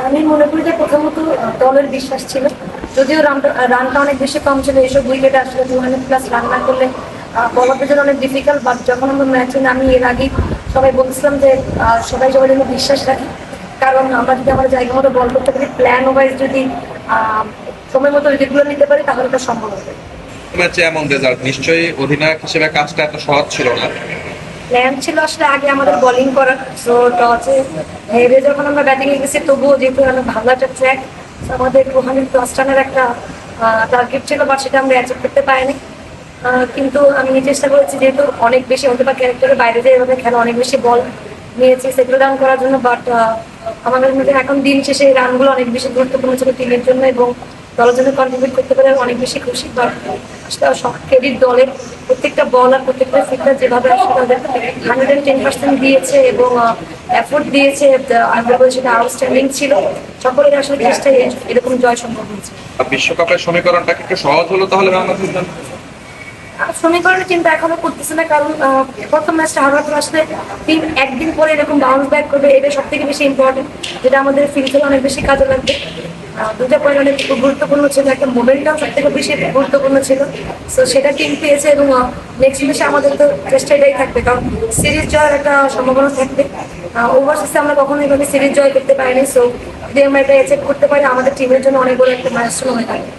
আমি মনে করি যে প্রথমত দলের বিশ্বাস ছিল, যদিও রানটা অনেক বেশি কম ছিল। এইসব উইকেটে আসলে 200+ রান না করলে বলারদের জন্য অনেক ডিফিকাল্ট। বাট যখন আমরা ম্যাচে নামি এর আগে সবাই বলছিলাম যে সবাই সবার জন্য বিশ্বাস রাখি, কারণ আমরা যদি আমাদের জায়গা মতো বল করতে পারি, প্ল্যান ওয়াইজ যদি সময় মতো উইকেটগুলো নিতে পারি, তাহলে এটা সম্ভব হবে। ম্যাচে এমন রেজাল্ট, নিশ্চয়ই অধিনায়ক হিসেবে কাজটা এত সহজ ছিল না। প্ল্যান ছিল আসলে আগে আমাদের বোলিং করার, সো টসে হেরে যখন আমরা ব্যাটিং এ গেছি, তবুও যেহেতু অনেক ভালো একটা ট্র্যাক, আমাদের 200+ রানের একটা টার্গেট ছিল, বাট সেটা আমরা অ্যাচিভ করতে পারিনি। কিন্তু আমি চেষ্টা করেছি, যেহেতু অনেক বেশি হতে পারে ক্যারেক্টারের বাইরে যে এভাবে খেলা, অনেক বেশি বল নিয়েছি সেটেল ডাউন করার জন্য। বাট আমাদের মধ্যে এখন দিন শেষে এই রানগুলো অনেক বেশি গুরুত্বপূর্ণ ছিল টিমের জন্য, এবং দলের জন্য কন্ট্রিবিউট করতে পারে অনেক বেশি খুশি। বাট আসলে সব ক্রেডিট দলের প্রত্যেকটা বল আর প্রত্যেকটা ফিল্ডার যেভাবে আসলে তাদের 110% দিয়েছে এবং এফোর্ট দিয়েছে, আমি বলবো সেটা আউটস্ট্যান্ডিং ছিল। সকলের আসলে চেষ্টায় এরকম জয় সম্ভব হয়েছে। বিশ্বকাপের সমীকরণটা কি একটু সহজ হলো তাহলে বাংলাদেশের জন্য? সমীকরণের চিন্তা এখনো করতেছে না, কারণ প্রথম ম্যাচটা হারার পর আসলে টিম একদিন পরে এরকম বাউন্স ব্যাক করবে, এটা সব থেকে বেশি ইম্পর্টেন্ট, যেটা আমাদের ফিল্ডে অনেক বেশি কাজে লাগবে। দুটা পয়েন্ট অনেক গুরুত্বপূর্ণ ছিল, একটা মোমেন্টাম সব থেকে বেশি গুরুত্বপূর্ণ ছিল। তো সেটা টিম পেয়েছে, এবং নেক্সট ম্যাচে আমাদের তো চেষ্টা এটাই থাকবে, কারণ সিরিজ জয়ের একটা সম্ভাবনা থাকবে। ওভারসিজে আমরা কখনো এভাবে সিরিজ জয় করতে পারিনি, সো যদি আমরা এটা অ্যাচিভ করতে পারি, আমাদের টিমের জন্য অনেক বড় একটা মাইলস্টোন হয়ে থাকবে।